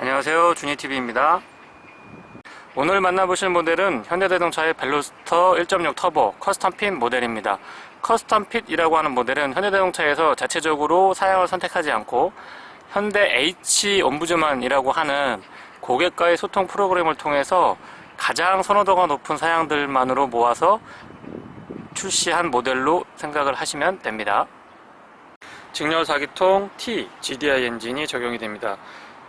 안녕하세요, 주니TV입니다. 오늘 만나보실 모델은 현대자동차의 벨로스터 1.6 터보 커스텀 핏 모델입니다. 커스텀 핏이라고 하는 모델은 현대자동차에서 자체적으로 사양을 선택하지 않고 현대 H 옴부즈만이라고 하는 고객과의 소통 프로그램을 통해서 가장 선호도가 높은 사양들만으로 모아서 출시한 모델로 생각을 하시면 됩니다. 직렬 4기통 T GDI 엔진이 적용이 됩니다.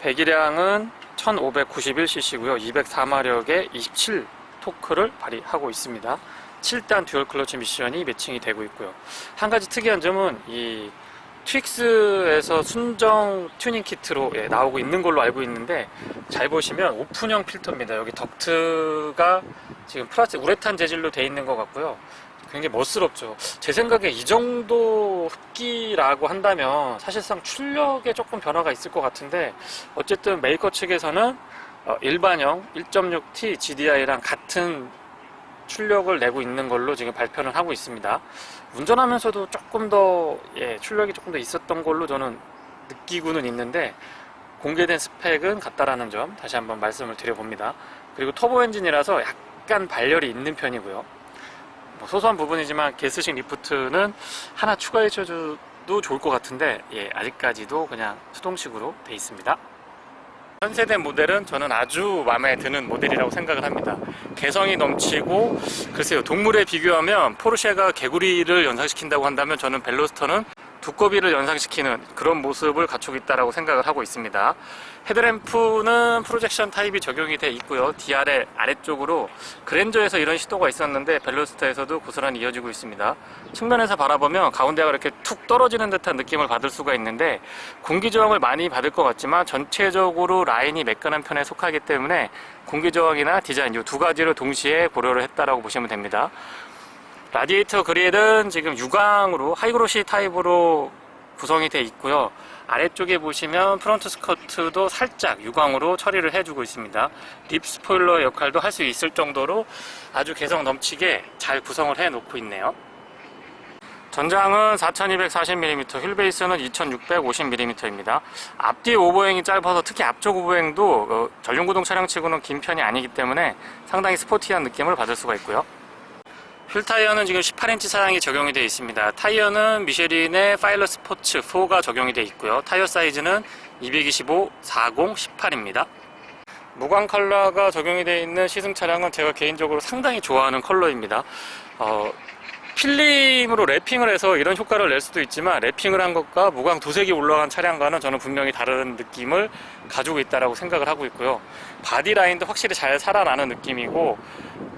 배기량은 1591cc고요. 204마력의 27 토크를 발휘하고 있습니다. 7단 듀얼 클러치 미션이 매칭이 되고 있고요. 한 가지 특이한 점은 이 트윅스에서 순정 튜닝 키트로 나오고 있는 걸로 알고 있는데, 잘 보시면 오픈형 필터입니다. 여기 덕트가 지금 플라스틱 우레탄 재질로 되어 있는 것 같고요. 굉장히 멋스럽죠. 제 생각에 이 정도 흡기라고 한다면 사실상 출력에 조금 변화가 있을 것 같은데, 어쨌든 메이커 측에서는 일반형 1.6T GDI랑 같은 출력을 내고 있는 걸로 지금 발표를 하고 있습니다. 운전하면서도 조금 더 출력이 조금 더 있었던 걸로 저는 느끼고는 있는데, 공개된 스펙은 같다라는 점 다시 한번 말씀을 드려봅니다. 그리고 터보 엔진이라서 약간 발열이 있는 편이고요. 소소한 부분이지만 게스식 리프트는 하나 추가해 줘도 좋을 것 같은데, 아직까지도 그냥 수동식으로 돼 있습니다. 현세대 모델은 저는 아주 마음에 드는 모델이라고 생각을 합니다. 개성이 넘치고, 글쎄요, 동물에 비교하면 포르쉐가 개구리를 연상시킨다고 한다면 저는 벨로스터는 두꺼비를 연상시키는 그런 모습을 갖추고 있다고 생각을 하고 있습니다. 헤드램프는 프로젝션 타입이 적용이 되어 있고요. DRL 아래쪽으로 그랜저에서 이런 시도가 있었는데 벨로스터에서도 고스란히 이어지고 있습니다. 측면에서 바라보면 가운데가 이렇게 툭 떨어지는 듯한 느낌을 받을 수가 있는데, 공기저항을 많이 받을 것 같지만 전체적으로 라인이 매끈한 편에 속하기 때문에 공기저항이나 디자인 이 두 가지를 동시에 고려를 했다라고 보시면 됩니다. 라디에이터 그릴은 지금 유광으로 하이그로시 타입으로 구성이 되어 있고요. 아래쪽에 보시면 프론트 스커트도 살짝 유광으로 처리를 해주고 있습니다. 립 스포일러 역할도 할 수 있을 정도로 아주 개성 넘치게 잘 구성을 해 놓고 있네요. 전장은 4240mm, 휠베이스는 2650mm입니다. 앞뒤 오버행이 짧아서 특히 앞쪽 오버행도 전륜구동 차량치고는 긴 편이 아니기 때문에 상당히 스포티한 느낌을 받을 수가 있고요. 휠 타이어는 지금 18인치 사양이 적용이 되어 있습니다. 타이어는 미쉐린의 파일럿 스포츠 4가 적용이 되어 있고요. 타이어 사이즈는 225, 40, 18입니다. 무광 컬러가 적용이 되어 있는 시승 차량은 제가 개인적으로 상당히 좋아하는 컬러입니다. 필름으로 랩핑을 해서 이런 효과를 낼 수도 있지만, 랩핑을 한 것과 무광 도색이 올라간 차량과는 저는 분명히 다른 느낌을 가지고 있다고 생각을 하고 있고요. 바디 라인도 확실히 잘 살아나는 느낌이고,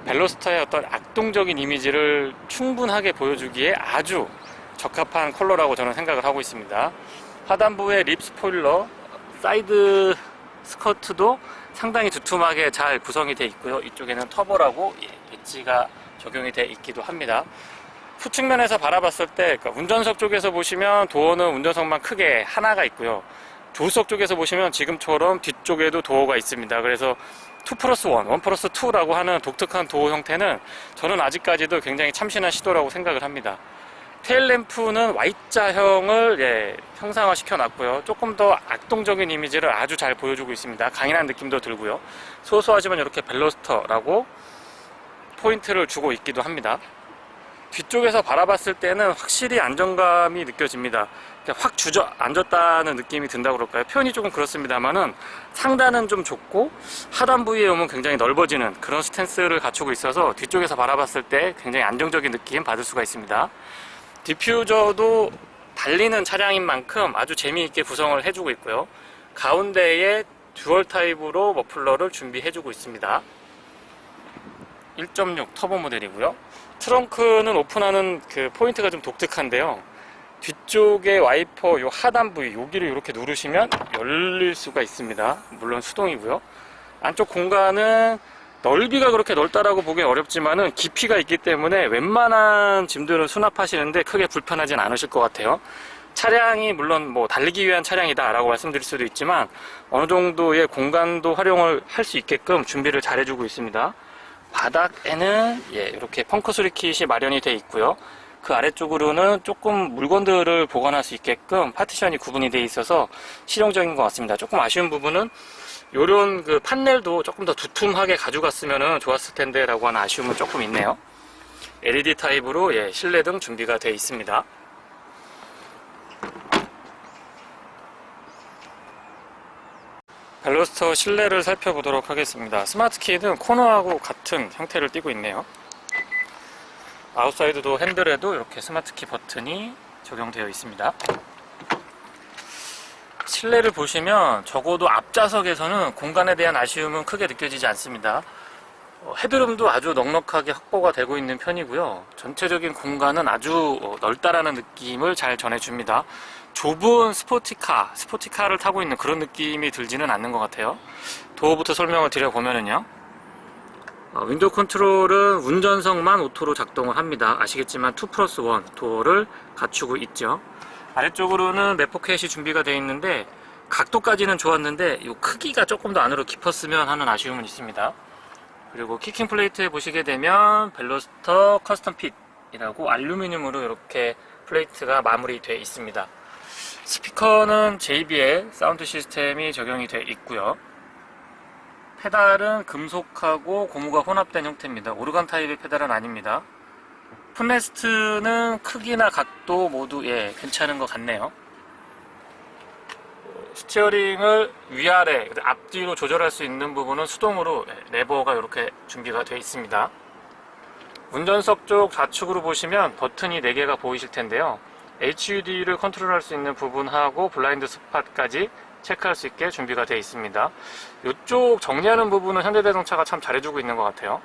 벨로스터의 어떤 악동적인 이미지를 충분하게 보여주기에 아주 적합한 컬러라고 저는 생각을 하고 있습니다. 하단부의 립 스포일러, 사이드 스커트도 상당히 두툼하게 잘 구성이 되어 있고요. 이쪽에는 터보라고 엣지가 적용이 되어 있기도 합니다. 후측면에서 바라봤을 때, 그러니까 운전석 쪽에서 보시면 도어는 운전석만 크게 하나가 있고요. 조수석 쪽에서 보시면 지금처럼 뒤쪽에도 도어가 있습니다. 그래서 2+1, 1+2라고 하는 독특한 도어 형태는 저는 아직까지도 굉장히 참신한 시도라고 생각을 합니다. 테일램프는 Y자형을 형상화시켜 놨고요. 조금 더 악동적인 이미지를 아주 잘 보여주고 있습니다. 강인한 느낌도 들고요. 소소하지만 이렇게 벨로스터라고 포인트를 주고 있기도 합니다. 뒤쪽에서 바라봤을 때는 확실히 안정감이 느껴집니다. 확 주저앉았다는 느낌이 든다고 그럴까요? 표현이 조금 그렇습니다만은 상단은 좀 좁고 하단 부위에 오면 굉장히 넓어지는 그런 스탠스를 갖추고 있어서 뒤쪽에서 바라봤을 때 굉장히 안정적인 느낌 받을 수가 있습니다. 디퓨저도 달리는 차량인 만큼 아주 재미있게 구성을 해주고 있고요. 가운데에 듀얼 타입으로 머플러를 준비해주고 있습니다. 1.6 터보 모델이고요. 트렁크는 오픈하는 그 포인트가 좀 독특한데요. 뒤쪽에 와이퍼 요 하단 부위 여기를 이렇게 누르시면 열릴 수가 있습니다. 물론 수동이고요. 안쪽 공간은 넓이가 그렇게 넓다라고 보기엔 어렵지만은 깊이가 있기 때문에 웬만한 짐들은 수납하시는데 크게 불편하진 않으실 것 같아요. 차량이 물론 뭐 달리기 위한 차량이다 라고 말씀드릴 수도 있지만 어느 정도의 공간도 활용을 할 수 있게끔 준비를 잘 해주고 있습니다. 바닥에는 이렇게 펑크 수리 킷이 마련이 되어 있고요. 그 아래쪽으로는 조금 물건들을 보관할 수 있게끔 파티션이 구분이 되어 있어서 실용적인 것 같습니다. 조금 아쉬운 부분은 요런 그 판넬도 조금 더 두툼하게 가져갔으면 좋았을 텐데 라고 하는 아쉬움은 조금 있네요. LED 타입으로 실내등 준비가 되어 있습니다. 벨로스터 실내를 살펴보도록 하겠습니다. 스마트키는 코너하고 같은 형태를 띠고 있네요. 아웃사이드도 핸들에도 이렇게 스마트키 버튼이 적용되어 있습니다. 실내를 보시면 적어도 앞좌석에서는 공간에 대한 아쉬움은 크게 느껴지지 않습니다. 헤드룸도 아주 넉넉하게 확보가 되고 있는 편이고요. 전체적인 공간은 아주 넓다라는 느낌을 잘 전해줍니다. 좁은 스포티카를 타고 있는 그런 느낌이 들지는 않는 것 같아요. 도어부터 설명을 드려보면은요. 윈도우 컨트롤은 운전석만 오토로 작동을 합니다. 아시겠지만 2+1 도어를 갖추고 있죠. 아래쪽으로는 맵포켓이 준비가 되어 있는데 각도까지는 좋았는데 이 크기가 조금 더 안으로 깊었으면 하는 아쉬움은 있습니다. 그리고 키킹 플레이트에 보시게 되면 벨로스터 커스텀 핏이라고 알루미늄으로 이렇게 플레이트가 마무리되어 있습니다. 스피커는 JBL 사운드 시스템이 적용이 되어 있고요. 페달은 금속하고 고무가 혼합된 형태입니다. 오르간 타입의 페달은 아닙니다. 풋레스트는 크기나 각도 모두 괜찮은 것 같네요. 스티어링을 위아래, 앞뒤로 조절할 수 있는 부분은 수동으로 레버가 이렇게 준비가 되어 있습니다. 운전석 쪽 좌측으로 보시면 버튼이 4개가 보이실 텐데요. HUD를 컨트롤할 수 있는 부분하고 블라인드 스팟까지 체크할 수 있게 준비가 되어 있습니다. 이쪽 정리하는 부분은 현대자동차가 참 잘해주고 있는 것 같아요.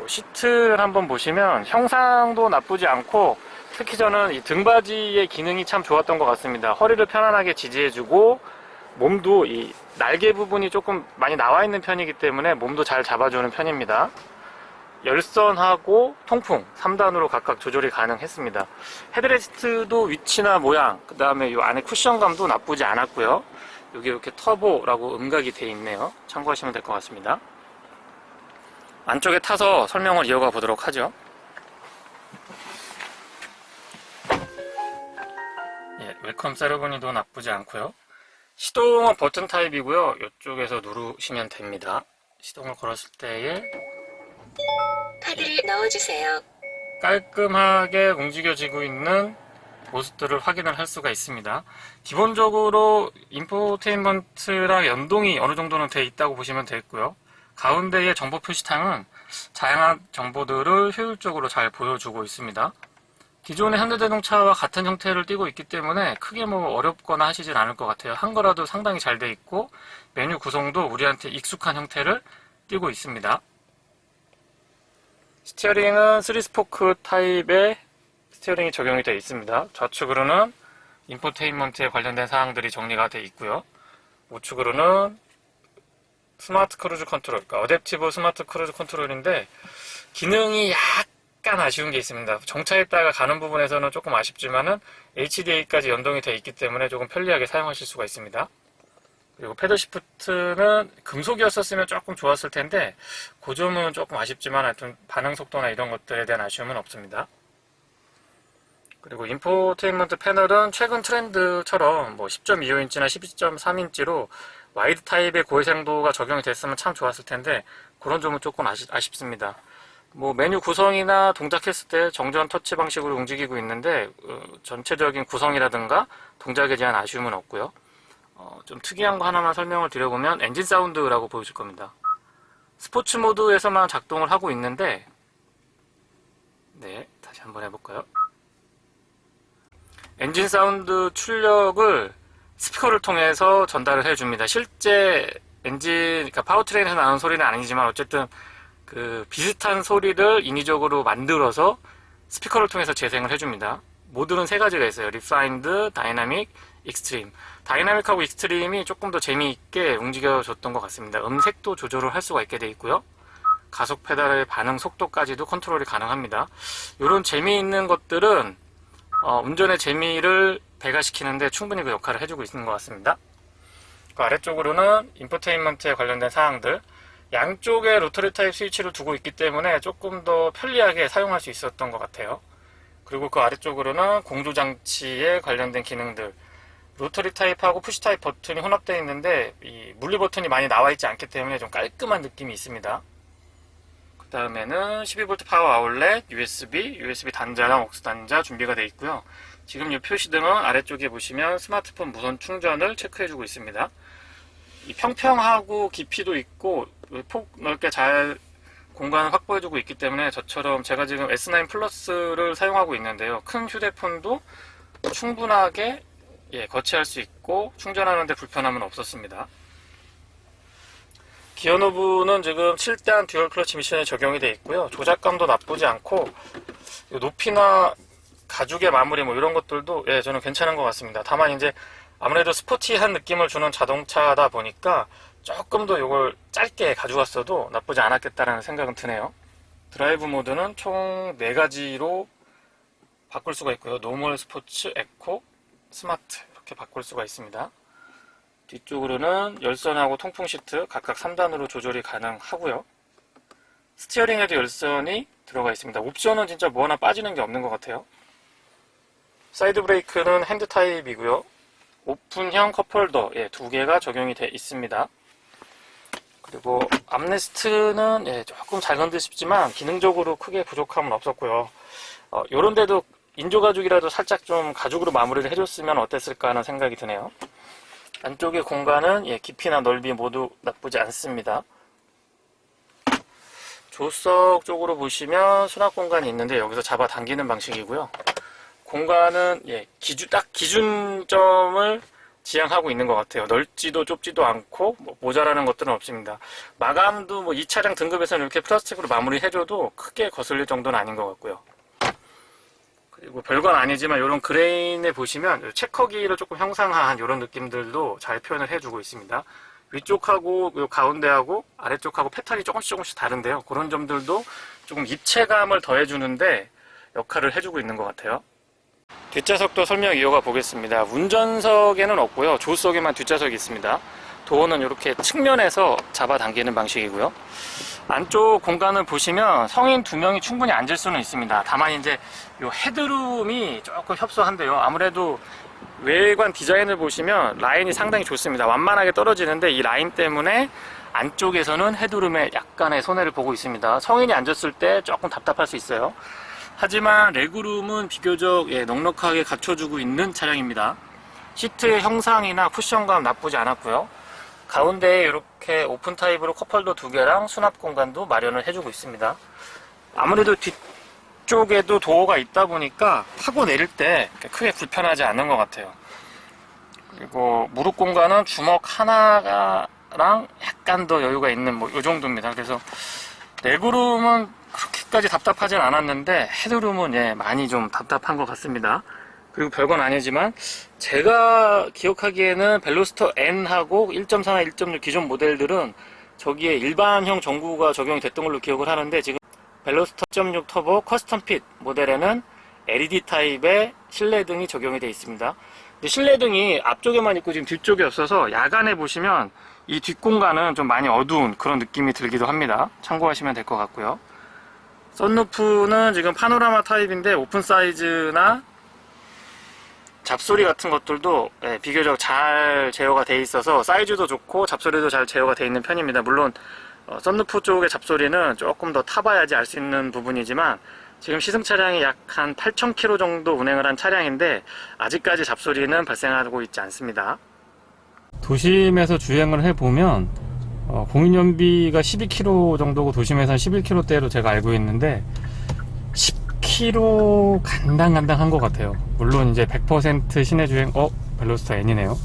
시트를 한번 보시면 형상도 나쁘지 않고 특히 저는 이 등받이의 기능이 참 좋았던 것 같습니다. 허리를 편안하게 지지해주고 몸도 이 날개 부분이 조금 많이 나와 있는 편이기 때문에 몸도 잘 잡아주는 편입니다. 열선하고 통풍 3단으로 각각 조절이 가능했습니다. 헤드레스트도 위치나 모양, 그 다음에 이 안에 쿠션감도 나쁘지 않았고요. 여기 이렇게 터보라고 음각이 되어 있네요. 참고하시면 될 것 같습니다. 안쪽에 타서 설명을 이어가 보도록 하죠. 웰컴 세레머니도 나쁘지 않고요. 시동은 버튼 타입이고요. 이쪽에서 누르시면 됩니다. 시동을 걸었을 때에 카드를 넣어주세요. 깔끔하게 움직여지고 있는 모습들을 확인을 할 수가 있습니다. 기본적으로 인포테인먼트랑 연동이 어느 정도는 되어 있다고 보시면 되겠고요. 가운데의 정보 표시창은 다양한 정보들을 효율적으로 잘 보여주고 있습니다. 기존의 현대자동차와 같은 형태를 띠고 있기 때문에 크게 어렵거나 하시진 않을 것 같아요. 한거라도 상당히 잘 되어 있고 메뉴 구성도 우리한테 익숙한 형태를 띠고 있습니다. 스티어링은 3스포크 타입의 스티어링이 적용이 되어 있습니다. 좌측으로는 인포테인먼트에 관련된 사항들이 정리가 되어 있고요. 우측으로는 스마트 크루즈 컨트롤, 그러니까 어댑티브 스마트 크루즈 컨트롤인데 기능이 약간 아쉬운 게 있습니다. 정차했다가 가는 부분에서는 조금 아쉽지만은 HDA까지 연동이 되어 있기 때문에 조금 편리하게 사용하실 수가 있습니다. 그리고 패들 시프트는 금속이었었으면 조금 좋았을 텐데 그 점은 조금 아쉽지만 하여튼 반응 속도나 이런 것들에 대한 아쉬움은 없습니다. 그리고 인포테인먼트 패널은 최근 트렌드처럼 10.25인치나 12.3인치로 와이드 타입의 고해상도가 적용이 됐으면 참 좋았을 텐데 그런 점은 조금 아쉽습니다. 메뉴 구성이나 동작했을 때 정전 터치 방식으로 움직이고 있는데 전체적인 구성이라든가 동작에 대한 아쉬움은 없고요. 좀 특이한 거 하나만 설명을 드려보면 엔진 사운드라고 보여줄 겁니다. 스포츠 모드에서만 작동을 하고 있는데 다시 한번 해볼까요? 엔진 사운드 출력을 스피커를 통해서 전달을 해줍니다. 실제 엔진, 그러니까 파워트레인에서 나는 소리는 아니지만 어쨌든 그 비슷한 소리를 인위적으로 만들어서 스피커를 통해서 재생을 해줍니다. 모드는 3가지가 있어요. 리파인드, 다이나믹, 익스트림. 다이나믹하고 익스트림이 조금 더 재미있게 움직여줬던 것 같습니다. 음색도 조절을 할 수가 있게 되어 있고요. 가속 페달의 반응 속도까지도 컨트롤이 가능합니다. 이런 재미있는 것들은 운전의 재미를 배가시키는데 충분히 그 역할을 해주고 있는 것 같습니다. 그 아래쪽으로는 인포테인먼트에 관련된 사항들, 양쪽에 로터리 타입 스위치를 두고 있기 때문에 조금 더 편리하게 사용할 수 있었던 것 같아요. 그리고 그 아래쪽으로는 공조장치에 관련된 기능들, 로터리 타입하고 푸시 타입 버튼이 혼합되어 있는데 이 물리 버튼이 많이 나와 있지 않기 때문에 좀 깔끔한 느낌이 있습니다. 그 다음에는 12V 파워 아울렛, USB 단자랑 옥스 단자 준비가 되어 있고요. 지금 이 표시등은 아래쪽에 보시면 스마트폰 무선 충전을 체크해주고 있습니다. 이 평평하고 깊이도 있고 폭 넓게 잘 공간을 확보해주고 있기 때문에 저처럼 제가 지금 S9 플러스를 사용하고 있는데요. 큰 휴대폰도 충분하게 거치할 수 있고 충전하는데 불편함은 없었습니다. 기어 노브는 지금 7단 듀얼 클러치 미션에 적용이 되어 있고요. 조작감도 나쁘지 않고 높이나 가죽의 마무리 뭐 이런 것들도 저는 괜찮은 것 같습니다. 다만 이제 아무래도 스포티한 느낌을 주는 자동차다 보니까 조금 더 이걸 짧게 가져갔어도 나쁘지 않았겠다라는 생각은 드네요. 드라이브 모드는 총 4가지로 바꿀 수가 있고요. 노멀, 스포츠, 에코, 스마트 이렇게 바꿀 수가 있습니다. 뒤쪽으로는 열선하고 통풍 시트 각각 3단으로 조절이 가능하고요. 스티어링에도 열선이 들어가 있습니다. 옵션은 진짜 뭐 하나 빠지는 게 없는 것 같아요. 사이드 브레이크는 핸드 타입이고요. 오픈형 컵홀더 2개가 적용이 되어 있습니다. 그리고 암레스트는 조금 작은데 싶지만 기능적으로 크게 부족함은 없었고요. 요런데도 인조가죽이라도 살짝 좀 가죽으로 마무리를 해줬으면 어땠을까 하는 생각이 드네요. 안쪽의 공간은 깊이나 넓이 모두 나쁘지 않습니다. 조석 쪽으로 보시면 수납 공간이 있는데 여기서 잡아당기는 방식이고요. 공간은 딱 기준점을 지향하고 있는 것 같아요. 넓지도 좁지도 않고 모자라는 것들은 없습니다. 마감도 이 차량 등급에서는 이렇게 플라스틱으로 마무리해줘도 크게 거슬릴 정도는 아닌 것 같고요. 그리고 별건 아니지만 이런 그레인에 보시면 체커기를 조금 형상화한 이런 느낌들도 잘 표현을 해주고 있습니다. 위쪽하고 요 가운데하고 아래쪽하고 패턴이 조금씩 다른데요. 그런 점들도 조금 입체감을 더해주는데 역할을 해주고 있는 것 같아요. 뒷좌석도 설명 이어가 보겠습니다. 운전석에는 없고요. 조수석에만 뒷좌석이 있습니다. 도어는 이렇게 측면에서 잡아당기는 방식이고요. 안쪽 공간을 보시면 성인 2명이 충분히 앉을 수는 있습니다. 다만 이제 이 헤드룸이 조금 협소한데요. 아무래도 외관 디자인을 보시면 라인이 상당히 좋습니다. 완만하게 떨어지는데 이 라인 때문에 안쪽에서는 헤드룸에 약간의 손해를 보고 있습니다. 성인이 앉았을 때 조금 답답할 수 있어요. 하지만 레그룸은 비교적 넉넉하게 갖춰주고 있는 차량입니다. 시트의 형상이나 쿠션감 나쁘지 않았고요. 가운데에 이렇게 오픈 타입으로 컵홀더 2개랑 수납 공간도 마련을 해주고 있습니다. 아무래도 뒤쪽에도 도어가 있다 보니까 타고 내릴 때 크게 불편하지 않은 것 같아요. 그리고 무릎 공간은 주먹 하나랑 약간 더 여유가 있는 이 정도입니다. 그래서 레그룸은 그렇게까지 답답하진 않았는데 헤드룸은 많이 좀 답답한 것 같습니다. 그리고 별건 아니지만 제가 기억하기에는 벨로스터 N하고 1.4나 1.6 기존 모델들은 저기에 일반형 전구가 적용이 됐던 걸로 기억을 하는데 지금 벨로스터 1.6 터보 커스텀 핏 모델에는 LED 타입의 실내등이 적용이 되어 있습니다. 근데 실내등이 앞쪽에만 있고 지금 뒤쪽에 없어서 야간에 보시면 이 뒷공간은 좀 많이 어두운 그런 느낌이 들기도 합니다. 참고하시면 될 것 같고요. 썬루프는 지금 파노라마 타입인데 오픈 사이즈나 잡소리 같은 것들도 비교적 잘 제어가 되어 있어서 사이즈도 좋고 잡소리도 잘 제어가 되어 있는 편입니다. 물론 썬루프 쪽의 잡소리는 조금 더 타봐야지 알 수 있는 부분이지만 지금 시승 차량이 약 한 8,000km 정도 운행을 한 차량인데 아직까지 잡소리는 발생하고 있지 않습니다. 도심에서 주행을 해보면 공인연비가 12km 정도고 도심에서는 11km대로 제가 알고 있는데 10km 간당간당한 것 같아요. 물론 이제 100% 시내주행 벨로스터 N이네요.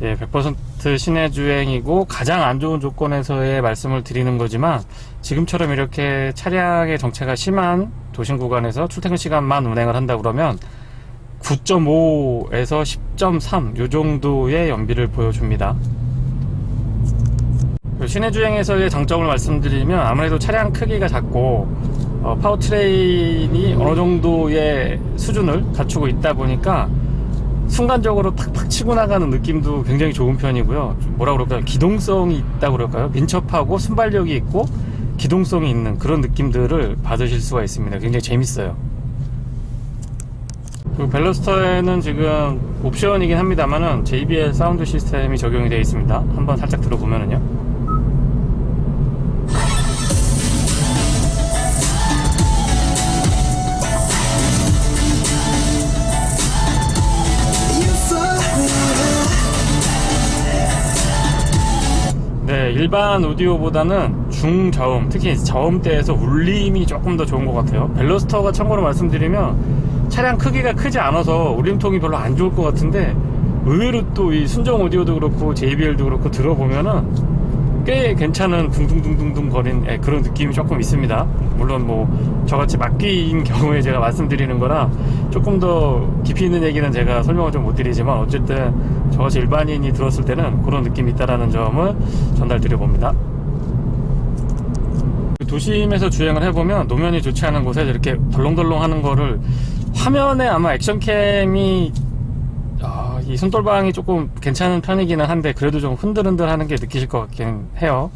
100% 시내주행이고 가장 안 좋은 조건에서의 말씀을 드리는 거지만 지금처럼 이렇게 차량의 정체가 심한 도심 구간에서 출퇴근 시간만 운행을 한다 그러면 9.5에서 10.3 요 정도의 연비를 보여줍니다. 시내주행에서의 장점을 말씀드리면 아무래도 차량 크기가 작고 파워트레인이 어느 정도의 수준을 갖추고 있다 보니까 순간적으로 팍팍 치고 나가는 느낌도 굉장히 좋은 편이고요. 뭐라 그럴까요? 기동성이 있다고 그럴까요? 민첩하고 순발력이 있고 기동성이 있는 그런 느낌들을 받으실 수가 있습니다. 굉장히 재밌어요. 그 벨로스터에는 지금 옵션이긴 합니다만은 JBL 사운드 시스템이 적용이 되어 있습니다. 한번 살짝 들어보면은요. 네, 일반 오디오보다는 중저음, 특히 저음대에서 울림이 조금 더 좋은 것 같아요. 벨로스터가 참고로 말씀드리면 차량 크기가 크지 않아서 울림통이 별로 안 좋을 것 같은데 의외로 또 이 순정 오디오도 그렇고 JBL도 그렇고 들어보면은 꽤 괜찮은 둥둥둥둥둥 거린 그런 느낌이 조금 있습니다. 물론 뭐 저같이 막귀인 경우에 제가 말씀드리는 거라 조금 더 깊이 있는 얘기는 제가 설명을 좀 못 드리지만 어쨌든 저같이 일반인이 들었을 때는 그런 느낌이 있다라는 점을 전달드려 봅니다. 도심에서 주행을 해보면 노면이 좋지 않은 곳에서 이렇게 덜렁덜렁 하는 거를 화면에 아마 액션캠이 이 손떨방이 조금 괜찮은 편이기는 한데 그래도 좀 흔들흔들 하는 게 느끼실 것 같긴 해요.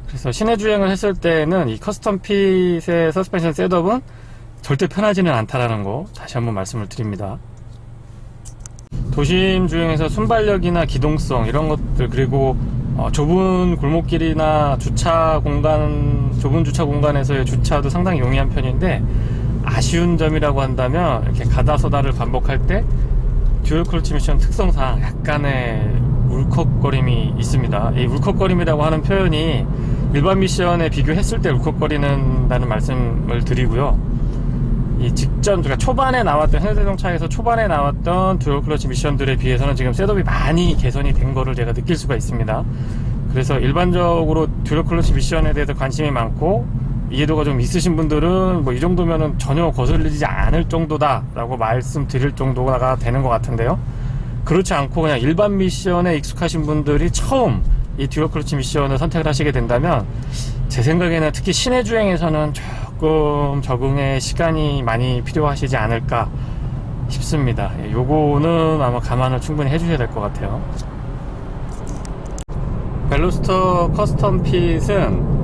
그래서 시내 주행을 했을 때는 이 커스텀 핏의 서스펜션 셋업은 절대 편하지는 않다라는 거 다시 한번 말씀을 드립니다. 도심 주행에서 순발력이나 기동성 이런 것들, 그리고 좁은 골목길이나 좁은 주차 공간에서의 주차도 상당히 용이한 편인데 아쉬운 점이라고 한다면 이렇게 가다서다를 반복할 때 듀얼 클러치 미션 특성상 약간의 울컥거림이 있습니다. 이 울컥거림이라고 하는 표현이 일반 미션에 비교했을 때 울컥거리는다는 말씀을 드리고요. 이 직전, 그러니까 초반에 나왔던 현대자동차에서 초반에 나왔던 듀얼 클러치 미션들에 비해서는 지금 셋업이 많이 개선이 된 거를 제가 느낄 수가 있습니다. 그래서 일반적으로 듀얼 클러치 미션에 대해서 관심이 많고 이해도가 좀 있으신 분들은 뭐 이 정도면은 전혀 거슬리지 않을 정도다 라고 말씀드릴 정도가 되는 것 같은데요. 그렇지 않고 그냥 일반 미션에 익숙하신 분들이 처음 이 듀얼 클러치 미션을 선택을 하시게 된다면 제 생각에는 특히 시내 주행에서는 조금 적응에 시간이 많이 필요하시지 않을까 싶습니다. 요거는 아마 감안을 충분히 해주셔야 될 것 같아요. 벨로스터 커스텀 핏은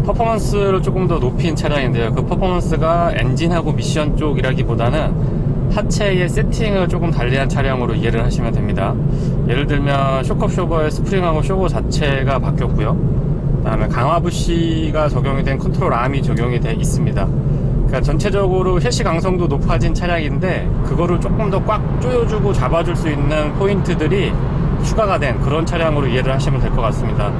퍼포먼스를 조금 더 높인 차량인데요. 그 퍼포먼스가 엔진하고 미션 쪽이라기보다는 하체의 세팅을 조금 달리한 차량으로 이해를 하시면 됩니다. 예를 들면 쇼컵 쇼버의 스프링하고 쇼버 자체가 바뀌었고요. 그 다음에 강화 부시가 적용이 된 컨트롤 아미 적용이 돼 있습니다. 그러니까 전체적으로 셰시 강성도 높아진 차량인데 그거를 조금 더 꽉 조여주고 잡아줄 수 있는 포인트들이 추가가 된 그런 차량으로 이해를 하시면 될 것 같습니다.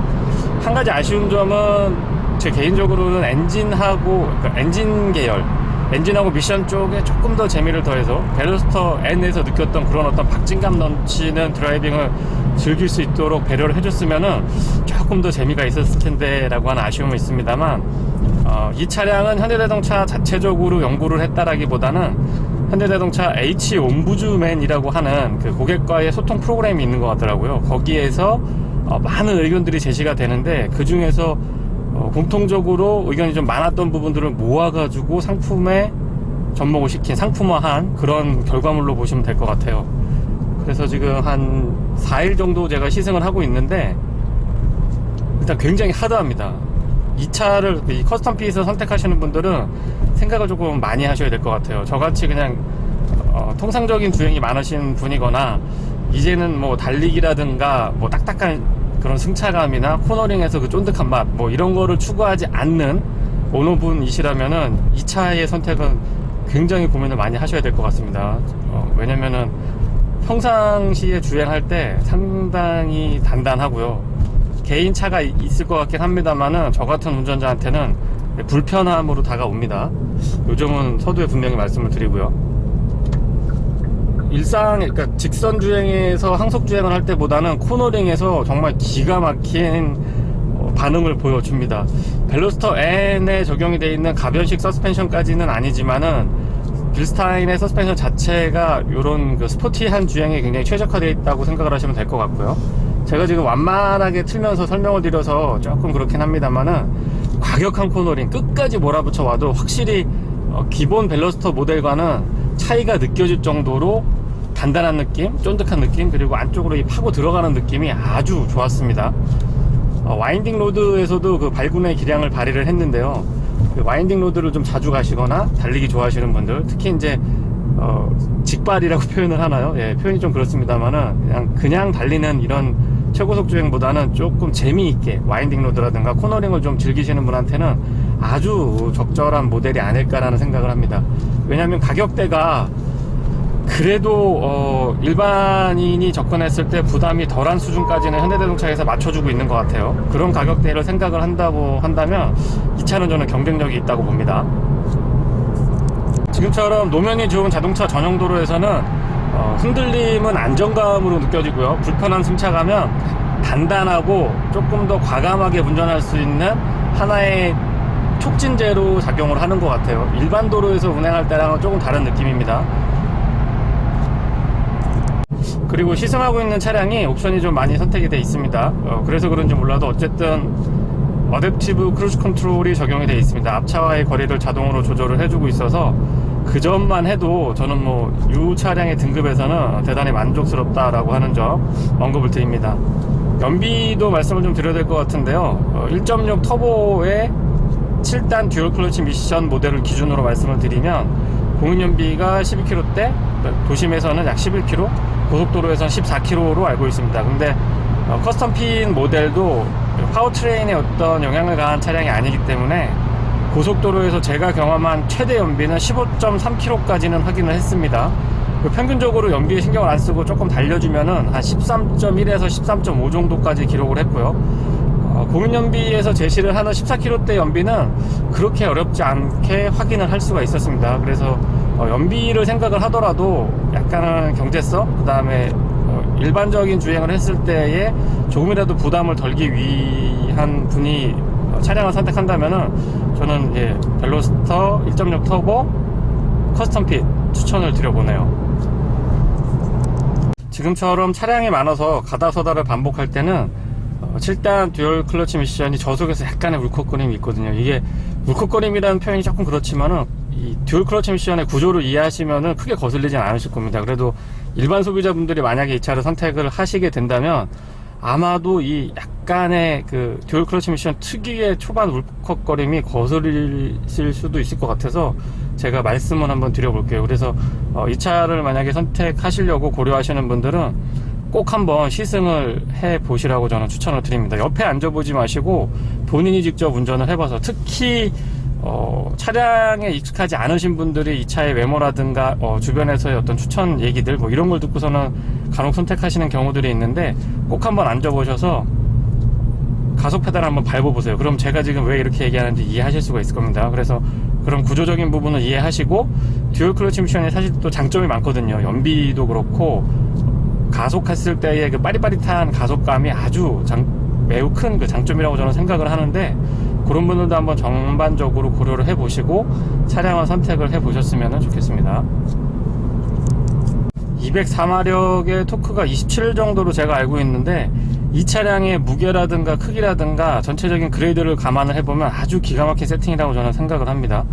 한 가지 아쉬운 점은 제 개인적으로는 그러니까 엔진 계열, 엔진하고 미션 쪽에 조금 더 재미를 더해서 벨로스터 N에서 느꼈던 그런 어떤 박진감 넘치는 드라이빙을 즐길 수 있도록 배려를 해줬으면은 조금 더 재미가 있었을 텐데 라고 하는 아쉬움은 있습니다만 이 차량은 현대자동차 자체적으로 연구를 했다라기보다는 현대자동차 H 옴부즈맨이라고 하는 그 고객과의 소통 프로그램이 있는 것 같더라고요. 거기에서 많은 의견들이 제시가 되는데 그 중에서 공통적으로 의견이 좀 많았던 부분들을 모아가지고 상품에 접목을 시킨, 상품화한 그런 결과물로 보시면 될 것 같아요. 그래서 지금 한 4일 정도 제가 시승을 하고 있는데 일단 굉장히 하드합니다. 이 차를 이 커스텀 핏을 선택하시는 분들은 생각을 조금 많이 하셔야 될 것 같아요. 저같이 그냥 통상적인 주행이 많으신 분이거나 이제는 뭐 달리기라든가 뭐 딱딱한 그런 승차감이나 코너링에서 그 쫀득한 맛 뭐 이런 거를 추구하지 않는 오너분이시라면은 이 차의 선택은 굉장히 고민을 많이 하셔야 될 것 같습니다. 왜냐면은 평상시에 주행할 때 상당히 단단하고요. 개인 차가 있을 것 같긴 합니다만은 저 같은 운전자한테는 불편함으로 다가옵니다. 요점은 서두에 분명히 말씀을 드리고요. 그러니까 직선 주행에서 항속 주행을 할 때보다는 코너링에서 정말 기가 막힌 반응을 보여줍니다. 벨로스터 N에 적용이 되어 있는 가변식 서스펜션까지는 아니지만은 빌스타인의 서스펜션 자체가 이런 그 스포티한 주행에 굉장히 최적화되어 있다고 생각을 하시면 될 것 같고요. 제가 지금 완만하게 틀면서 설명을 드려서 조금 그렇긴 합니다만은 과격한 코너링 끝까지 몰아붙여 와도 확실히 기본 벨로스터 모델과는 차이가 느껴질 정도로 단단한 느낌, 쫀득한 느낌, 그리고 안쪽으로 파고 들어가는 느낌이 아주 좋았습니다. 와인딩 로드에서도 그 발군의 기량을 발휘를 했는데요. 그 와인딩 로드를 좀 자주 가시거나 달리기 좋아하시는 분들, 특히 이제 직발이라고 표현을 하나요? 예, 표현이 좀 그렇습니다만은 그냥 달리는 이런 최고속 주행보다는 조금 재미있게 와인딩 로드라든가 코너링을 좀 즐기시는 분한테는 아주 적절한 모델이 아닐까라는 생각을 합니다. 왜냐하면 가격대가 그래도 일반인이 접근했을 때 부담이 덜한 수준까지는 현대자동차에서 맞춰주고 있는 것 같아요. 그런 가격대를 생각을 한다면 이 차는 저는 경쟁력이 있다고 봅니다. 지금처럼 노면이 좋은 자동차 전용 도로에서는 흔들림은 안정감으로 느껴지고요. 불편한 승차감은 단단하고 조금 더 과감하게 운전할 수 있는 하나의 촉진제로 작용을 하는 것 같아요. 일반 도로에서 운행할 때랑은 조금 다른 느낌입니다. 그리고 시승하고 있는 차량이 옵션이 좀 많이 선택이 되어 있습니다. 그래서 그런지 몰라도 어쨌든 어댑티브 크루즈 컨트롤이 적용이 되어 있습니다. 앞차와의 거리를 자동으로 조절을 해주고 있어서 그 점만 해도 저는 이 차량의 등급에서는 대단히 만족스럽다라고 하는 점 언급을 드립니다. 연비도 말씀을 좀 드려야 될 것 같은데요. 1.6 터보의 7단 듀얼 클러치 미션 모델을 기준으로 말씀을 드리면 공인연비가 12km대, 도심에서는 약 11km, 고속도로에서는 14km로 알고 있습니다. 근데 커스텀 핀 모델도 파워트레인에 어떤 영향을 가한 차량이 아니기 때문에 고속도로에서 제가 경험한 최대 연비는 15.3km까지는 확인을 했습니다. 평균적으로 연비에 신경을 안 쓰고 조금 달려주면은 한 13.1에서 13.5 정도까지 기록을 했고요. 공인연비에서 제시를 하는 14km대 연비는 그렇게 어렵지 않게 확인을 할 수가 있었습니다. 그래서 연비를 생각을 하더라도 약간은 경제성, 그 다음에 일반적인 주행을 했을 때에 조금이라도 부담을 덜기 위한 분이 차량을 선택한다면은 저는 벨로스터 1.6 터보 커스텀 핏 추천을 드려보네요. 지금처럼 차량이 많아서 가다서다를 반복할 때는 7단 듀얼 클러치 미션이 저속에서 약간의 울컥거림이 있거든요. 이게 울컥거림이라는 표현이 조금 그렇지만은 이 듀얼 클러치 미션의 구조를 이해하시면은 크게 거슬리진 않으실 겁니다. 그래도 일반 소비자분들이 만약에 이 차를 선택을 하시게 된다면 아마도 이 약간의 그 듀얼 클러치 미션 특유의 초반 울컥거림이 거슬릴 수도 있을 것 같아서 제가 말씀을 한번 드려볼게요. 그래서 이 차를 만약에 선택하시려고 고려하시는 분들은 꼭 한번 시승을 해 보시라고 저는 추천을 드립니다. 옆에 앉아보지 마시고 본인이 직접 운전을 해봐서, 특히 차량에 익숙하지 않으신 분들이 이 차의 외모라든가 주변에서의 어떤 추천 얘기들 이런 걸 듣고서는 간혹 선택하시는 경우들이 있는데 꼭 한번 앉아보셔서 가속 페달을 한번 밟아보세요. 그럼 제가 지금 왜 이렇게 얘기하는지 이해하실 수가 있을 겁니다. 그래서 그런 구조적인 부분을 이해하시고, 듀얼 클러치 미션이 사실 또 장점이 많거든요. 연비도 그렇고 가속했을 때의 그 빠릿빠릿한 가속감이 아주 매우 큰 그 장점이라고 저는 생각을 하는데, 그런 분들도 한번 전반적으로 고려를 해보시고 차량을 선택을 해보셨으면 좋겠습니다. 204마력의 토크가 27 정도로 제가 알고 있는데, 이 차량의 무게라든가 크기라든가 전체적인 그레이드를 감안을 해보면 아주 기가 막힌 세팅이라고 저는 생각을 합니다.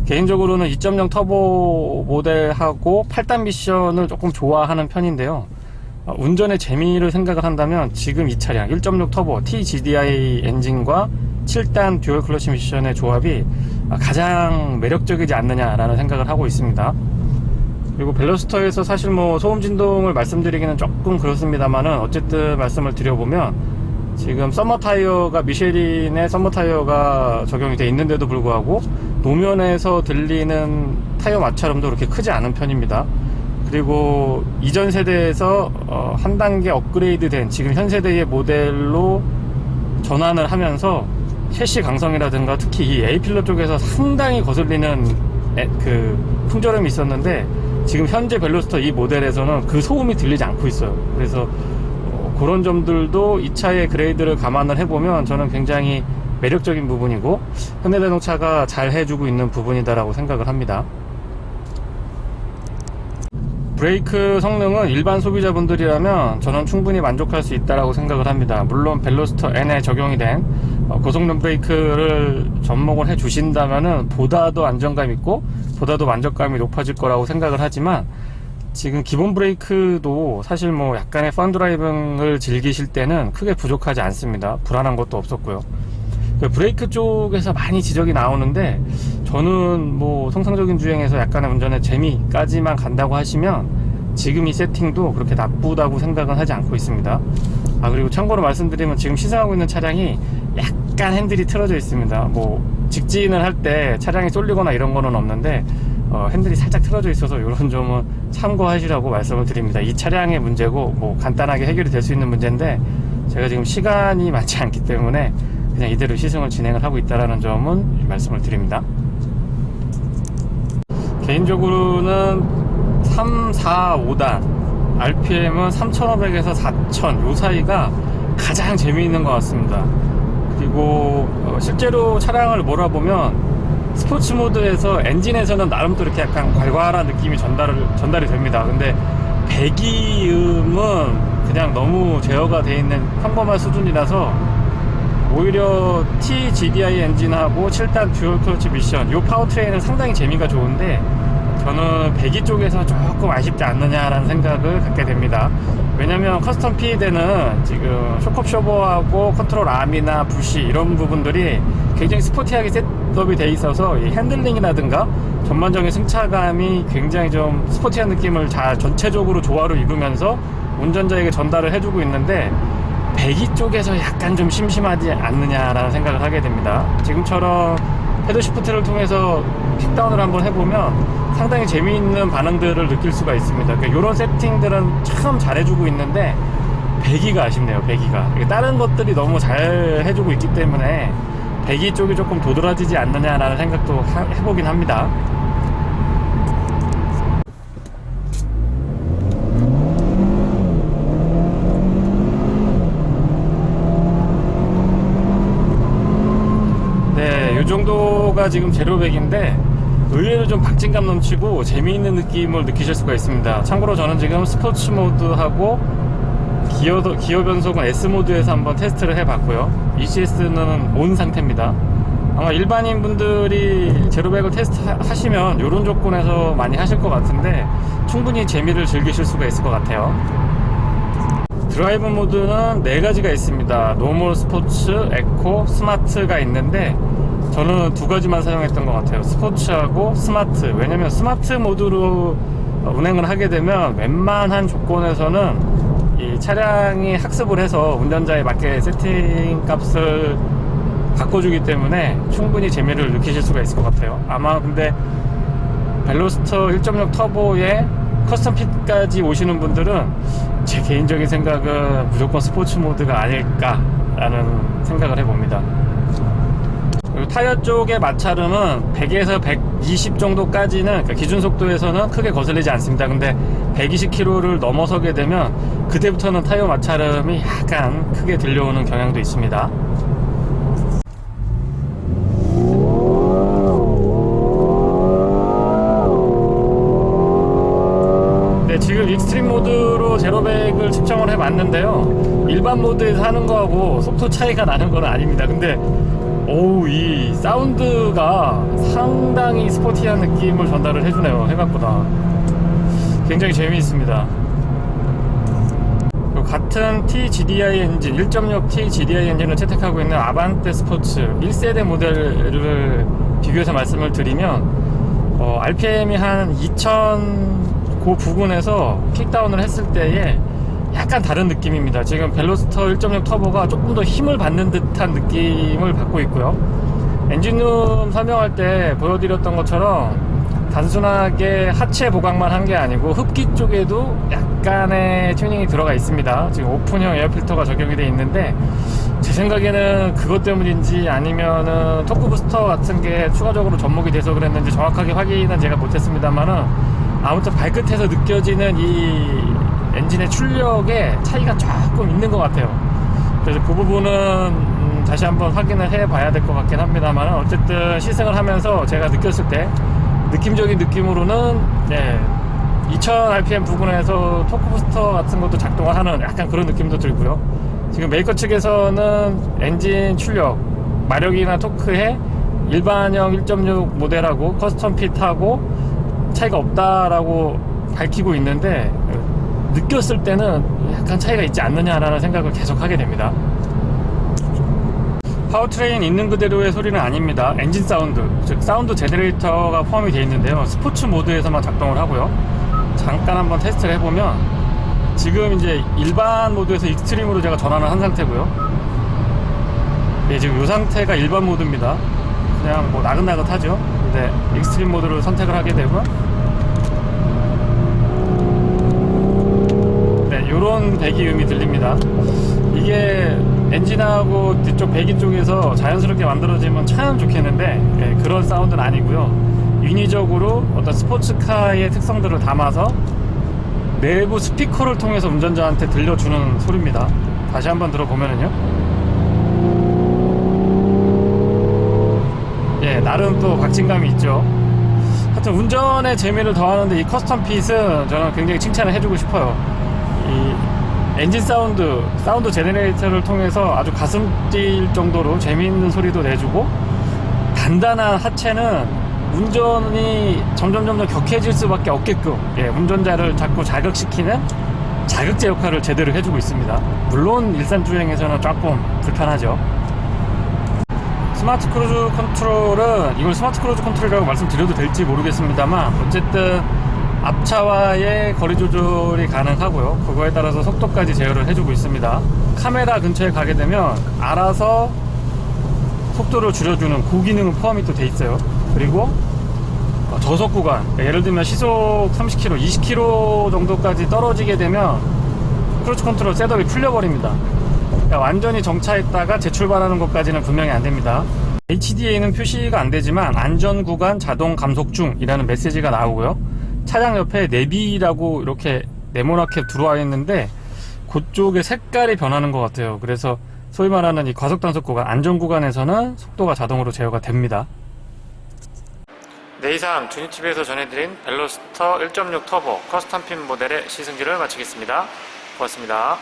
개인적으로는 2.0 터보 모델하고 8단 미션을 조금 좋아하는 편인데요. 운전의 재미를 생각을 한다면 지금 이 차량 1.6 터보 TGDI 엔진과 7단 듀얼 클러치 미션의 조합이 가장 매력적이지 않느냐라는 생각을 하고 있습니다. 그리고 벨로스터에서 사실 소음 진동을 말씀드리기는 조금 그렇습니다만은 어쨌든 말씀을 드려보면 지금 썸머 타이어가 미쉐린의 썸머 타이어가 적용이 되어 있는데도 불구하고 노면에서 들리는 타이어 마찰음도 그렇게 크지 않은 편입니다. 그리고 이전 세대에서 한 단계 업그레이드 된 지금 현 세대의 모델로 전환을 하면서 셰시 강성이라든가 특히 이 A필러 쪽에서 상당히 거슬리는 그 풍절음이 있었는데, 지금 현재 벨로스터 이 모델에서는 그 소음이 들리지 않고 있어요. 그래서 그런 점들도 이 차의 그레이드를 감안을 해보면 저는 굉장히 매력적인 부분이고 현대자동차가 잘 해주고 있는 부분이다라고 생각을 합니다. 브레이크 성능은 일반 소비자분들이라면 저는 충분히 만족할 수 있다라고 생각을 합니다. 물론 벨로스터 N에 적용이 된 고성능 브레이크를 접목을 해 주신다면은 보다 더 안정감 있고 보다 더 만족감이 높아질 거라고 생각을 하지만, 지금 기본 브레이크도 사실 약간의 펀 드라이빙을 즐기실 때는 크게 부족하지 않습니다. 불안한 것도 없었고요. 브레이크 쪽에서 많이 지적이 나오는데 저는 뭐 통상적인 주행에서 약간의 운전의 재미까지만 간다고 하시면 지금 이 세팅도 그렇게 나쁘다고 생각은 하지 않고 있습니다. 그리고 참고로 말씀드리면 지금 시승하고 있는 차량이 약간 핸들이 틀어져 있습니다. 뭐 직진을 할 때 차량이 쏠리거나 이런 거는 없는데 핸들이 살짝 틀어져 있어서 이런 점은 참고하시라고 말씀을 드립니다. 이 차량의 문제고 뭐 간단하게 해결이 될 수 있는 문제인데 제가 지금 시간이 많지 않기 때문에 그냥 이대로 시승을 진행을 하고 있다는 점은 말씀을 드립니다. 개인적으로는 3, 4, 5단 RPM은 3500에서 4000 요 사이가 가장 재미있는 것 같습니다. 그리고 실제로 차량을 몰아보면 스포츠 모드에서 엔진에서는 나름 또 이렇게 약간 괄괄한 느낌이 전달이 됩니다. 근데 배기음은 그냥 너무 제어가 되어 있는 평범한 수준이라서 오히려 TGDI 엔진하고 7단 듀얼 클러치 미션 요 파워트레인은 상당히 재미가 좋은데 저는 배기 쪽에서 조금 아쉽지 않느냐라는 생각을 갖게 됩니다. 왜냐면 커스텀 P에는 지금 쇼크업 쇼버하고 컨트롤 아미나 부시 이런 부분들이 굉장히 스포티하게 셋업이 돼 있어서 이 핸들링이라든가 전반적인 승차감이 굉장히 좀 스포티한 느낌을 전체적으로 조화로 이루면서 운전자에게 전달을 해주고 있는데 배기 쪽에서 약간 좀 심심하지 않느냐라는 생각을 하게 됩니다. 지금처럼 패드 시프트를 통해서 킥다운을 한번 해보면 상당히 재미있는 반응들을 느낄 수가 있습니다. 그러니까 이런 세팅들은 참 잘해주고 있는데 배기가 아쉽네요. 배기가 다른 것들이 너무 잘 해주고 있기 때문에 배기 쪽이 조금 도드라지지 않느냐라는 생각도 해보긴 합니다. 네, 이 정도가 지금 제로백인데 의외로 좀 박진감 넘치고 재미있는 느낌을 느끼실 수가 있습니다. 참고로 저는 지금 스포츠 모드하고 기어 변속은 S 모드에서 한번 테스트를 해봤고요. ECS는 온 상태입니다. 아마 일반인 분들이 제로백을 테스트 하시면 이런 조건에서 많이 하실 것 같은데 충분히 재미를 즐기실 수가 있을 것 같아요. 드라이브 모드는 4가지가 있습니다. 노멀, 스포츠, 에코, 스마트가 있는데 저는 2가지만 사용했던 것 같아요. 스포츠하고 스마트. 왜냐면 스마트 모드로 운행을 하게 되면 웬만한 조건에서는 이 차량이 학습을 해서 운전자에 맞게 세팅 값을 바꿔주기 때문에 충분히 재미를 느끼실 수가 있을 것 같아요. 아마 근데 벨로스터 1.6 터보에 커스텀 핏까지 오시는 분들은 제 개인적인 생각은 무조건 스포츠 모드가 아닐까라는 생각을 해봅니다. 그리고 타이어 쪽의 마찰음은 100에서 120 정도까지는 그러니까 기준 속도에서는 크게 거슬리지 않습니다. 근데 120km를 넘어서게 되면 그때부터는 타이어 마찰음이 약간 크게 들려오는 경향도 있습니다. 네, 지금 익스트림 모드로 제로백을 측정을 해봤는데요. 일반 모드에서 하는 거하고 속도 차이가 나는 건 아닙니다. 근데 이 사운드가 상당히 스포티한 느낌을 전달을 해주네요. 생각보다 굉장히 재미있습니다. 그리고 같은 TGDI 엔진 1.6 TGDI 엔진을 채택하고 있는 아반떼 스포츠 1세대 모델을 비교해서 말씀을 드리면 RPM이 한 2000 그 부분에서 킥다운을 했을 때에 약간 다른 느낌입니다. 지금 벨로스터 1.6 터보가 조금 더 힘을 받는 듯한 느낌을 받고 있고요. 엔진룸 설명할 때 보여드렸던 것처럼 단순하게 하체 보강만 한 게 아니고 흡기 쪽에도 약간의 튜닝이 들어가 있습니다. 지금 오픈형 에어필터가 적용이 되어 있는데 제 생각에는 그것 때문인지 아니면은 토크 부스터 같은 게 추가적으로 접목이 돼서 그랬는지 정확하게 확인은 제가 못했습니다만은 아무튼 발끝에서 느껴지는 이 엔진의 출력에 차이가 조금 있는 것 같아요. 그래서 그 부분은 다시 한번 확인을 해 봐야 될 것 같긴 합니다만 어쨌든 시승을 하면서 제가 느꼈을 때 느낌적인 느낌으로는 2000rpm 부근에서 토크 부스터 같은 것도 작동을 하는 약간 그런 느낌도 들고요. 지금 메이커 측에서는 엔진 출력, 마력이나 토크에 일반형 1.6 모델하고 커스텀 핏하고 차이가 없다라고 밝히고 있는데 느꼈을 때는 약간 차이가 있지 않느냐라는 생각을 계속 하게 됩니다. 파워트레인 있는 그대로의 소리는 아닙니다. 엔진 사운드, 즉 사운드 제너레이터가 포함이 되어 있는데요. 스포츠 모드에서만 작동을 하고요. 잠깐 한번 테스트를 해보면 지금 이제 일반 모드에서 익스트림으로 제가 전환을 한 상태고요. 네, 지금 이 상태가 일반 모드입니다. 그냥 뭐 나긋나긋하죠. 근데 익스트림 모드를 선택을 하게 되고요. 네, 요런 배기음이 들립니다. 이게 엔진하고 뒤쪽 배기 쪽에서 자연스럽게 만들어지면 참 좋겠는데, 예, 그런 사운드는 아니고요. 인위적으로 어떤 스포츠카의 특성들을 담아서 내부 스피커를 통해서 운전자한테 들려주는 소리입니다. 다시 한번 들어보면은요, 예, 나름 또 박진감이 있죠. 하여튼 운전의 재미를 더하는데 이 커스텀 핏은 저는 굉장히 칭찬을 해주고 싶어요. 이 엔진 사운드 제너레이터를 통해서 아주 가슴 뛸 정도로 재미있는 소리도 내주고, 단단한 하체는 운전이 점점 격해질 수밖에 없게끔, 예, 운전자를 자꾸 자극시키는 자극제 역할을 제대로 해주고 있습니다. 물론 일산 주행에서는 조금 불편하죠. 스마트 크루즈 컨트롤은, 이걸 스마트 크루즈 컨트롤이라고 말씀드려도 될지 모르겠습니다만, 어쨌든 앞차와의 거리 조절이 가능하고요. 그거에 따라서 속도까지 제어를 해주고 있습니다. 카메라 근처에 가게 되면 알아서 속도를 줄여주는 고기능은 포함이 또 돼 있어요. 그리고 저속 구간, 예를 들면 시속 30km, 20km 정도까지 떨어지게 되면 크루즈 컨트롤 셋업이 풀려버립니다. 그러니까 완전히 정차했다가 재출발하는 것까지는 분명히 안 됩니다. HDA는 표시가 안 되지만 안전 구간 자동 감속 중이라는 메시지가 나오고요. 차량 옆에 내비라고 이렇게 네모나게 들어와 있는데 그쪽의 색깔이 변하는 것 같아요. 그래서 소위 말하는 이 과속 단속 구간, 안전 구간에서는 속도가 자동으로 제어가 됩니다. 네, 이상 주니TV에서 전해드린 벨로스터 1.6 터보 커스텀 핀 모델의 시승기를 마치겠습니다. 고맙습니다.